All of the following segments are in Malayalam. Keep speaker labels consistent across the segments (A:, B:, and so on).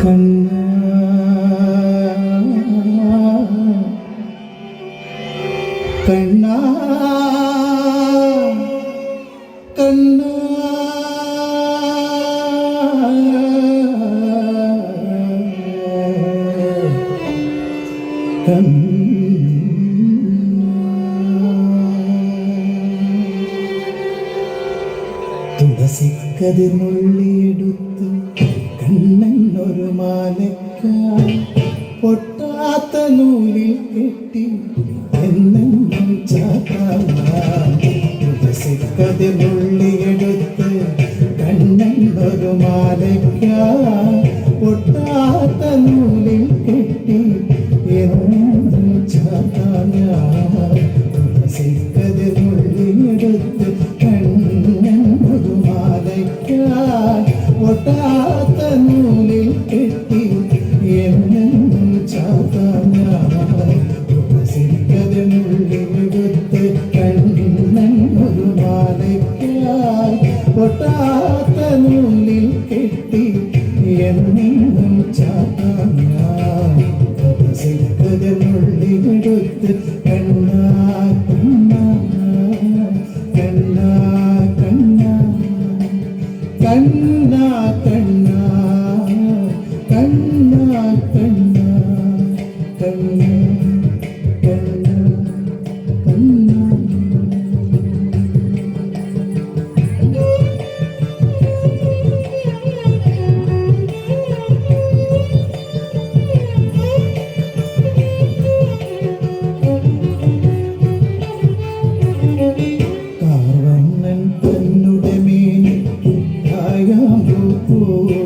A: കണ്ണാ കണ്ണാ കണ്ണാ തുളസിക്കതിർ നുള്ളിയെടുത്ത് കണ്ണനൊരു മാലയ്ക്കാൽ പൊട്ടാത്ത നൂലിൽ കെട്ടി എന്നെന്നും ചാത്താം. തുളസിക്കതിർ നുള്ളിയെടുത്ത് കണ്ണനൊരു മാലയ്ക്കാൽ പൊട്ടാത്ത നൂലിൽ കെട്ടി എന്നും ചാത്താം. തുളസിക്കതിർ നുള്ളിയെടുത്ത് കണ്ണനൊരു മാലയ്ക്കാൽ പൊട്ടാത്ത നൂലിൽ കെട്ടി എന്നും ചാത്താം. തുളസിക്കതിർ നുള്ളിയെടുത്ത് കണ്ണനൊരു മാലയ്ക്കാൽ പൊട്ടാത്ത നൂലിൽ കെട്ടി എന്നും ചാത്താം. തുളസിക്കതിർ നുള്ളിയെടുത്ത് കണ്ണാ കണ്ണാ കണ്ണാ കണ്ണാ കണ്ണാ കണ്ണാ കണ്ണാ കണ്ണാ കണ്ണാ കണ്ണാ കണ്ണാ. കാർവണ്ണൻ തന്നുടെ മേനി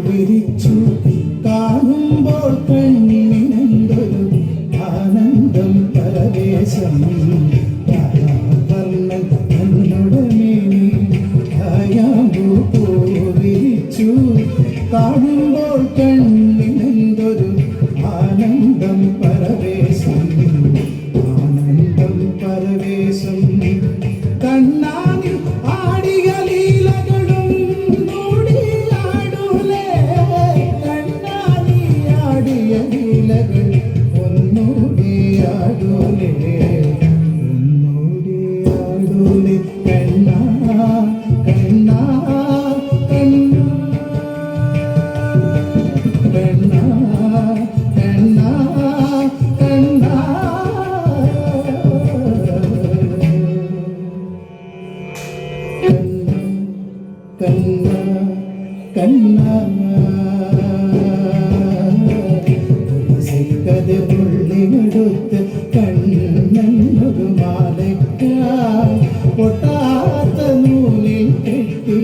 A: വിരിച്ചു കാണുമ്പോൾ കണ്ണിനെന്തൊരു ആനന്ദം പരവേശം. കാർവണ്ണൻ തന്നുടെ മേനി വിരിച്ചു കാണുമ്പോൾ കണ്ണിനെന്തൊരു ആനന്ദം പരവേശം. ആനന്ദം പരവേശം. കണ്ണാനിൽ ആടിയ ലീലകളും കൂടിയാടൂലേ. കണ്ണാനി ആടിയ ലീലകൾ ഒന്നൂടിയാടൂലേ. ഒന്നൂടിയാടൂലേ. കണ്ണാ കണ്ണാ കണ്ണാ കണ്ണാ കണ്ണാ കണ്ണാ. കണ്ണാ കണ്ണാ തുളസിക്കതിർ നുള്ളിയെടുത്ത് കണ്ണനൊരു മാലയ്ക്കാൽ പൊട്ടാത്ത നൂലിൽ കെട്ടി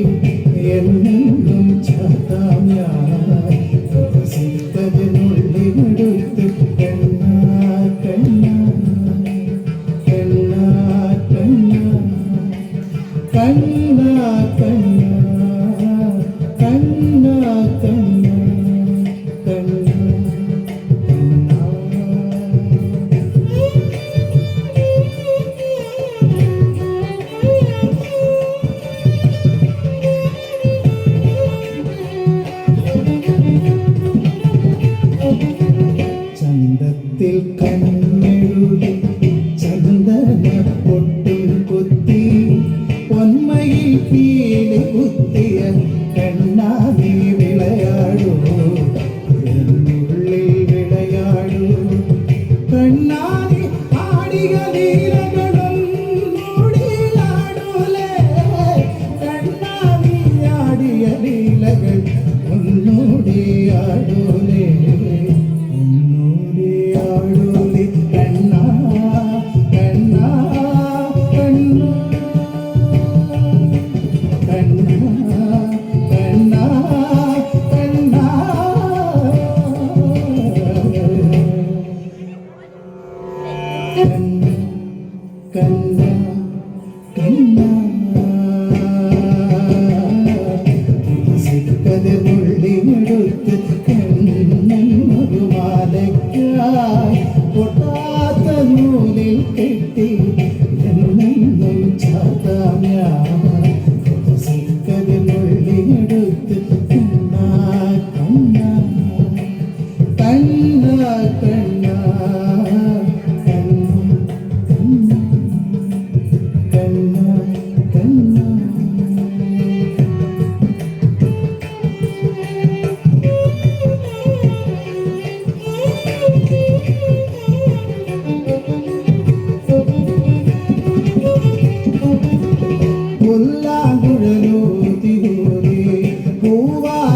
A: എന്നെന്നും ചാത്താം. തുളസിക്കതിർ നുള്ളിയെടുത്ത് കണ്ണാ കണ്ണാ കണ്ണാ കണ്ണാ കണ്ണാ കണ്ണാ കണ്ണാ കണ്ണാ കണ്ണാ. ചന്തത്തിൽ കണ്ണെഴുതി ചന്ദന പൊട്ടും കുത്തി പൊന്മയിൽ പീലി കുത്തിയ കണ്ണാ നീ വിളയാടൂ. എന്നുള്ളിൽ വിളയാടൂ. കണ്ണാ നീ ആടിയ ലീലകളും കൂടിയാടൂലേ. കണ്ണാ നീ ആടിയ ലീലകൾ ഒന്നൂടിയാടൂലേ. ഒന്നൂടിയാടൂലേ. കണ്ണാ കണ്ണാ കണ്ണാ കണ്ണാ കണ്ണാ കണ്ണാ. കണ്ണാ കണ്ണാ തുളസിക്കതിർ നുള്ളിയെടുത്ത് കണ്ണനൊരു മാലയ്ക്കാൽ പൊട്ടാത്ത നൂലിൽ കെട്ടി എന്നെന്നും ചാത്താം. തുളസിക്കതിർ നുള്ളിയെടുത്ത് കണ്ണാ കണ്ണാ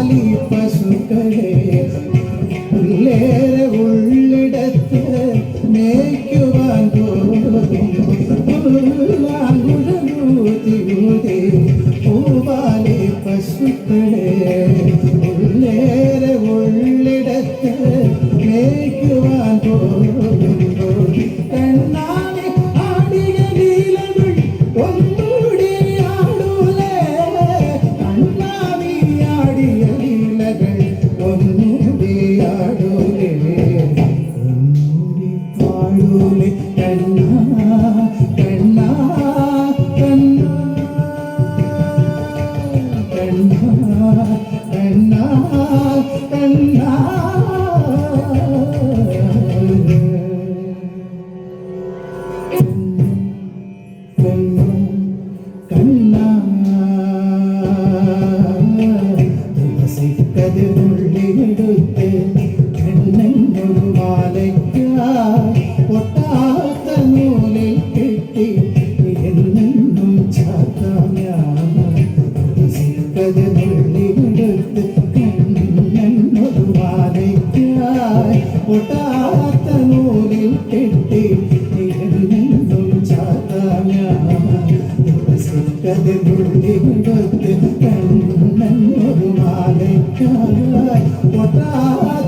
A: പൂവാലി പശുക്കളെ ഉള്ളേറെ ഉള്ളിടത്ത് മേയ്ക്കുവാൻ പോകും പൂവാലി പശുക്കളെ ഉള്ളേറെ ഉള്ളിടത്ത് മേയ്ക്കുവാൻ പോകുമ്പോൾ കണ്ണാടി ആടിയ ലീലകൾ ഒന്നുകൂടി ആടൂലേ കണ്ണാടി ആടിയ ലീലകൾ ഒന്നുകൂടി ആടൂലേ ഒന്നുകൂടി പാടൂലേ കണ്ണാ കണ്ണാ കണ്ണാ കണ്ണാ കണ്ണാ കണ്ണാ തുളസിക്കതിരുള്ളിയെടുത്ത് കണ്ണനൊരു മാലയ്ക്കായി പൊട്ടാത്ത നൂലിൽ കെട്ടി എന്നെന്നും ചാത്താം ഞാൻ തുളസിക്കതിരുള്ളിയെടുത്ത് കണ്ണനൊരു മാലയ്ക്കായി പൊട്ടാത്ത നൂലിൽ കെട്ടി എന്നെന്നും ചാത്താം ഞാൻ തുളസിക്കതിരുള്ളിയെടുത്ത് കണ്ണനൊരു മാലയ്ക്കായി പൊട്ടാത്ത